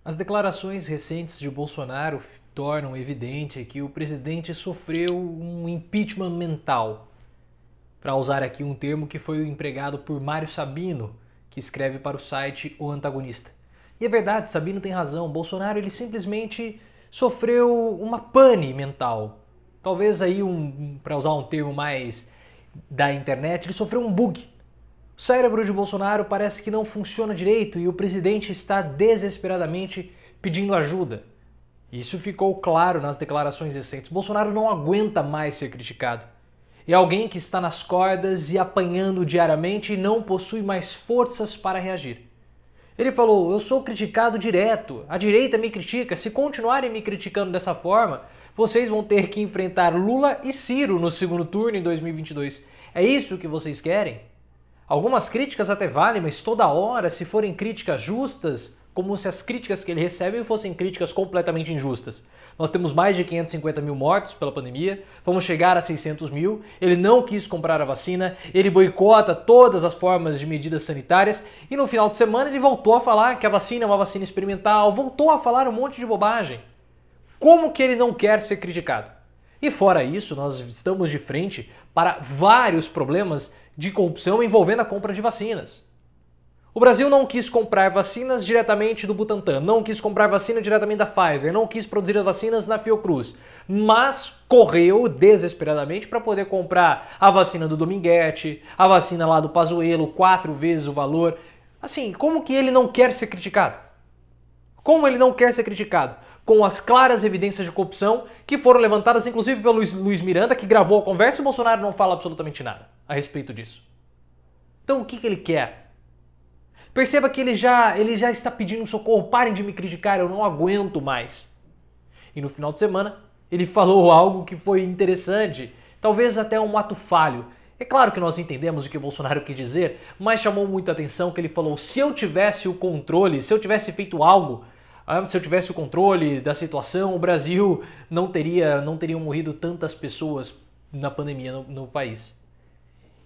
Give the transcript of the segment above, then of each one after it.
As declarações recentes de Bolsonaro tornam evidente que o presidente sofreu um impeachment mental, para usar aqui um termo que foi empregado por Mário Sabino, que escreve para o site O Antagonista. E é verdade, Sabino tem razão, Bolsonaro ele simplesmente sofreu uma pane mental. Talvez aí, para usar um termo mais da internet, ele sofreu um bug. O cérebro de Bolsonaro parece que não funciona direito e o presidente está desesperadamente pedindo ajuda. Isso ficou claro nas declarações recentes. Bolsonaro não aguenta mais ser criticado. É alguém que está nas cordas e apanhando diariamente e não possui mais forças para reagir. Ele falou: eu sou criticado direto, a direita me critica, se continuarem me criticando dessa forma, vocês vão ter que enfrentar Lula e Ciro no segundo turno em 2022. É isso que vocês querem? Algumas críticas até valem, mas toda hora, se forem críticas justas, como se as críticas que ele recebe fossem críticas completamente injustas. Nós temos mais de 550 mil mortos pela pandemia, vamos chegar a 600 mil, ele não quis comprar a vacina, ele boicota todas as formas de medidas sanitárias e no final de semana ele voltou a falar que a vacina é uma vacina experimental, voltou a falar um monte de bobagem. Como que ele não quer ser criticado? E fora isso, nós estamos de frente para vários problemas de corrupção envolvendo a compra de vacinas. O Brasil não quis comprar vacinas diretamente do Butantan, não quis comprar vacina diretamente da Pfizer, não quis produzir as vacinas na Fiocruz, mas correu desesperadamente para poder comprar a vacina do Dominguete, a vacina lá do Pazuello, 4 vezes o valor. Assim, como que ele não quer ser criticado? Como ele não quer ser criticado? Com as claras evidências de corrupção que foram levantadas inclusive pelo Luiz Miranda, que gravou a conversa e o Bolsonaro não fala absolutamente nada a respeito disso. Então o que ele quer? Perceba que ele já está pedindo socorro, parem de me criticar, eu não aguento mais. E no final de semana ele falou algo que foi interessante, talvez até um ato falho. É claro que nós entendemos o que o Bolsonaro quis dizer, mas chamou muita atenção que ele falou: se eu tivesse o controle, se eu tivesse feito algo, se eu tivesse o controle da situação, o Brasil não teriam morrido tantas pessoas na pandemia no país.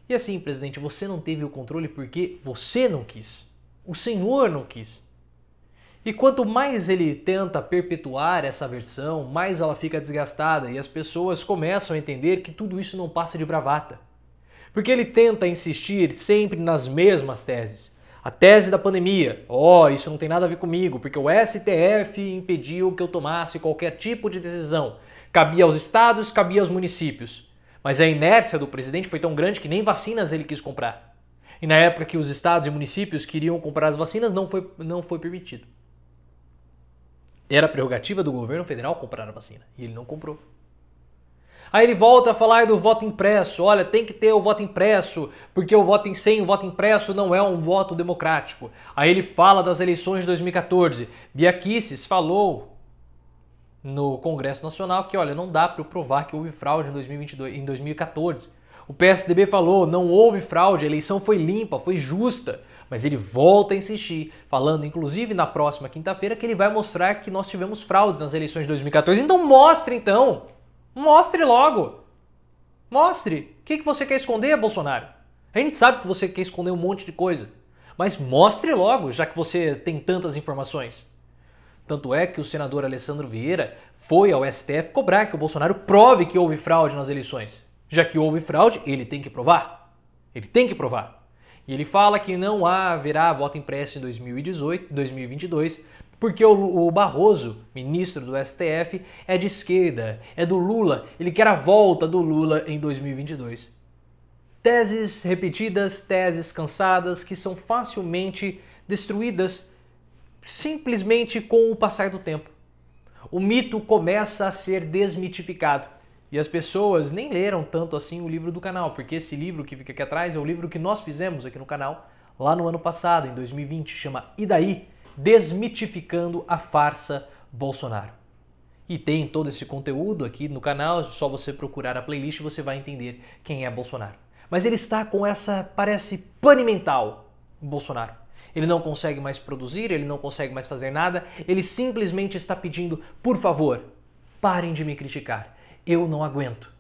E assim, presidente, você não teve o controle porque você não quis. O Senhor não quis. E quanto mais ele tenta perpetuar essa versão, mais ela fica desgastada e as pessoas começam a entender que tudo isso não passa de bravata. Porque ele tenta insistir sempre nas mesmas teses. A tese da pandemia, isso não tem nada a ver comigo, porque o STF impediu que eu tomasse qualquer tipo de decisão. Cabia aos estados, cabia aos municípios. Mas a inércia do presidente foi tão grande que nem vacinas ele quis comprar. E na época que os estados e municípios queriam comprar as vacinas, não foi permitido. Era prerrogativa do governo federal comprar a vacina, e ele não comprou. Aí ele volta a falar do voto impresso. Olha, tem que ter o voto impresso, porque sem o voto impresso não é um voto democrático. Aí ele fala das eleições de 2014. Bia Kicis falou no Congresso Nacional que, olha, não dá para eu provar que houve fraude em 2014. O PSDB falou, não houve fraude, a eleição foi limpa, foi justa. Mas ele volta a insistir, falando inclusive na próxima quinta-feira que ele vai mostrar que nós tivemos fraudes nas eleições de 2014. Então mostre então! Mostre logo! Mostre! O que você quer esconder, Bolsonaro? A gente sabe que você quer esconder um monte de coisa. Mas mostre logo, já que você tem tantas informações. Tanto é que o senador Alessandro Vieira foi ao STF cobrar que o Bolsonaro prove que houve fraude nas eleições. Já que houve fraude, ele tem que provar. Ele tem que provar. E ele fala que não haverá voto impresso em 2022, porque o Barroso, ministro do STF, é de esquerda, é do Lula, ele quer a volta do Lula em 2022. Teses repetidas, teses cansadas que são facilmente destruídas simplesmente com o passar do tempo. O mito começa a ser desmitificado. E as pessoas nem leram tanto assim o livro do canal, porque esse livro que fica aqui atrás é o livro que nós fizemos aqui no canal lá no ano passado, em 2020, chama E daí? Desmitificando a farsa Bolsonaro. E tem todo esse conteúdo aqui no canal, é só você procurar a playlist e você vai entender quem é Bolsonaro. Mas ele está com essa, parece, pane mental, Bolsonaro. Ele não consegue mais produzir, ele não consegue mais fazer nada, ele simplesmente está pedindo, por favor, parem de me criticar. Eu não aguento.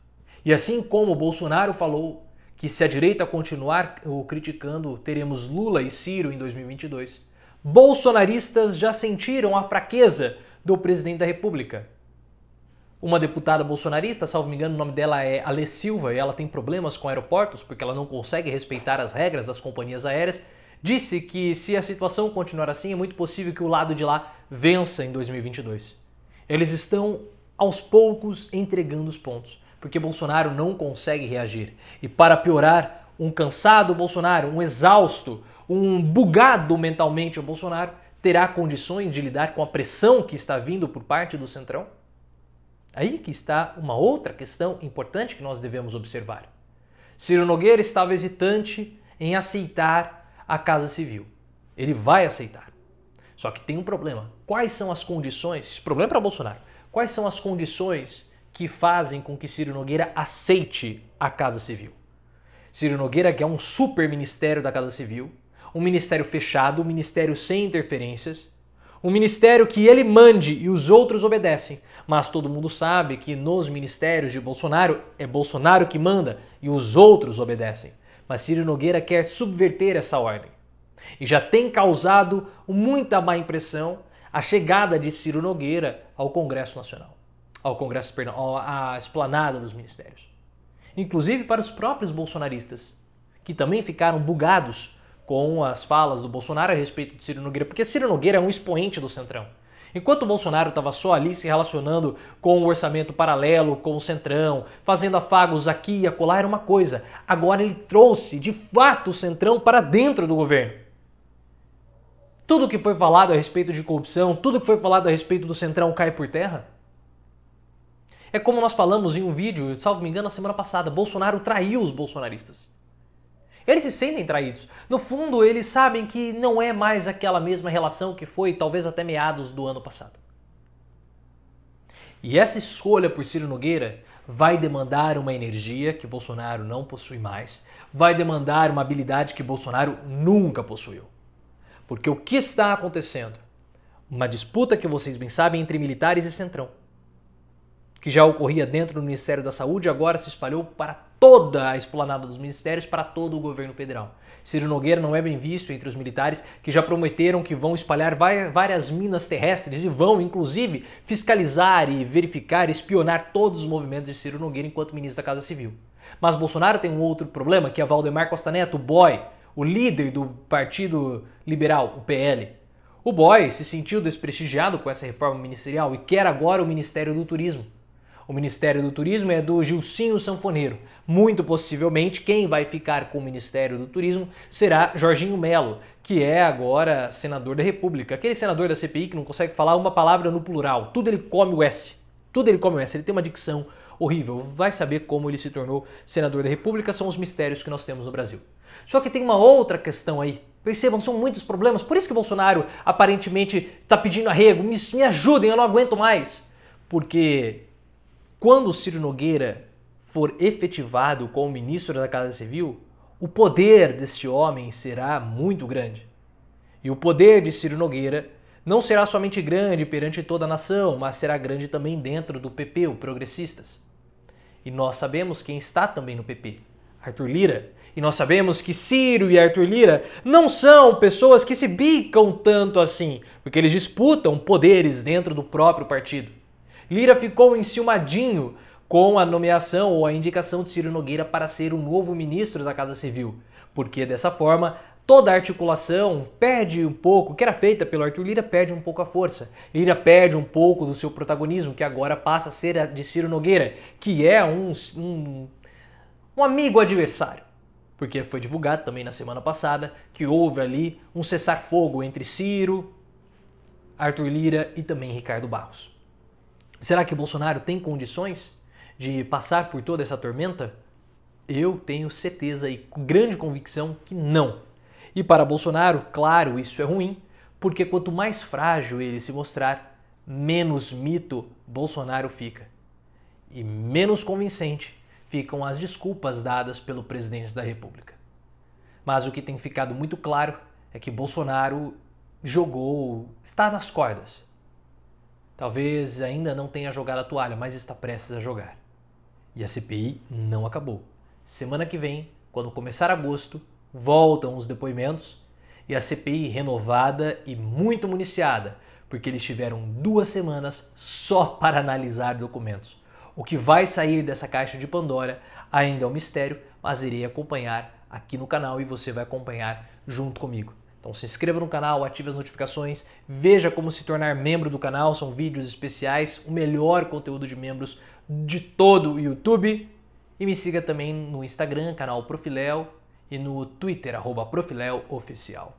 E assim como o Bolsonaro falou que se a direita continuar o criticando, teremos Lula e Ciro em 2022, Bolsonaristas já sentiram a fraqueza do presidente da República. Uma deputada bolsonarista, salvo me engano, o nome dela é Alê Silva, e ela tem problemas com aeroportos porque ela não consegue respeitar as regras das companhias aéreas, disse que se a situação continuar assim, é muito possível que o lado de lá vença em 2022. Eles estão, aos poucos, entregando os pontos, porque Bolsonaro não consegue reagir. E para piorar, um cansado Bolsonaro, um exausto, um bugado mentalmente o Bolsonaro, terá condições de lidar com a pressão que está vindo por parte do Centrão? Aí que está uma outra questão importante que nós devemos observar. Ciro Nogueira estava hesitante em aceitar a Casa Civil. Ele vai aceitar. Só que tem um problema. Quais são as condições? Esse problema é para Bolsonaro. Quais são as condições que fazem com que Ciro Nogueira aceite a Casa Civil? Ciro Nogueira quer um super ministério da Casa Civil, um ministério fechado, um ministério sem interferências, um ministério que ele mande e os outros obedecem. Mas todo mundo sabe que nos ministérios de Bolsonaro é Bolsonaro que manda e os outros obedecem. Mas Ciro Nogueira quer subverter essa ordem. E já tem causado muita má impressão a chegada de Ciro Nogueira ao Congresso Nacional. À esplanada dos ministérios. Inclusive para os próprios bolsonaristas, que também ficaram bugados com as falas do Bolsonaro a respeito de Ciro Nogueira, porque Ciro Nogueira é um expoente do Centrão. Enquanto o Bolsonaro estava só ali se relacionando com o orçamento paralelo, com o Centrão, fazendo afagos aqui e acolá, era uma coisa. Agora ele trouxe, de fato, o Centrão para dentro do governo. Tudo que foi falado a respeito de corrupção, tudo que foi falado a respeito do Centrão cai por terra. É como nós falamos em um vídeo, salvo me engano, na semana passada, Bolsonaro traiu os bolsonaristas. Eles se sentem traídos. No fundo, eles sabem que não é mais aquela mesma relação que foi talvez até meados do ano passado. E essa escolha por Ciro Nogueira vai demandar uma energia que Bolsonaro não possui mais, vai demandar uma habilidade que Bolsonaro nunca possuiu. Porque o que está acontecendo? Uma disputa que vocês bem sabem entre militares e Centrão, que já ocorria dentro do Ministério da Saúde, agora se espalhou para toda a esplanada dos ministérios, para todo o governo federal. Ciro Nogueira não é bem visto entre os militares, que já prometeram que vão espalhar várias minas terrestres e vão, inclusive, fiscalizar e verificar, espionar todos os movimentos de Ciro Nogueira enquanto ministro da Casa Civil. Mas Bolsonaro tem um outro problema, que é Valdemar Costa Neto, o boy, o líder do Partido Liberal, o PL. O boy se sentiu desprestigiado com essa reforma ministerial e quer agora o Ministério do Turismo. O Ministério do Turismo é do Gilcinho Sanfoneiro. Muito possivelmente quem vai ficar com o Ministério do Turismo será Jorginho Melo, que é agora senador da República. Aquele senador da CPI que não consegue falar uma palavra no plural. Tudo ele come o S. Tudo ele come o S. Ele tem uma dicção horrível. Vai saber como ele se tornou senador da República. São os mistérios que nós temos no Brasil. Só que tem uma outra questão aí. Percebam, são muitos problemas. Por isso que Bolsonaro aparentemente está pedindo arrego. Me ajudem, eu não aguento mais. Porque quando o Ciro Nogueira for efetivado como ministro da Casa Civil, o poder deste homem será muito grande. E o poder de Ciro Nogueira não será somente grande perante toda a nação, mas será grande também dentro do PP, o Progressistas. E nós sabemos quem está também no PP, Arthur Lira. E nós sabemos que Ciro e Arthur Lira não são pessoas que se bicam tanto assim, porque eles disputam poderes dentro do próprio partido. Lira ficou enciumadinho com a nomeação ou a indicação de Ciro Nogueira para ser o novo ministro da Casa Civil, porque dessa forma toda a articulação perde um pouco, o que era feita pelo Arthur Lira perde um pouco a força. Lira perde um pouco do seu protagonismo, que agora passa a ser a de Ciro Nogueira, que é um amigo adversário. Porque foi divulgado também na semana passada que houve ali um cessar-fogo entre Ciro, Arthur Lira e também Ricardo Barros. Será que Bolsonaro tem condições de passar por toda essa tormenta? Eu tenho certeza e grande convicção que não. E para Bolsonaro, claro, isso é ruim, porque quanto mais frágil ele se mostrar, menos mito Bolsonaro fica. E menos convincente ficam as desculpas dadas pelo presidente da República. Mas o que tem ficado muito claro é que Bolsonaro está nas cordas. Talvez ainda não tenha jogado a toalha, mas está prestes a jogar. E a CPI não acabou. Semana que vem, quando começar agosto, voltam os depoimentos e a CPI renovada e muito municiada, porque eles tiveram 2 semanas só para analisar documentos. O que vai sair dessa caixa de Pandora ainda é um mistério, mas irei acompanhar aqui no canal e você vai acompanhar junto comigo. Então se inscreva no canal, ative as notificações, veja como se tornar membro do canal, são vídeos especiais, o melhor conteúdo de membros de todo o YouTube. E me siga também no Instagram, canal Profiléu, e no Twitter, @ProfiléuOficial.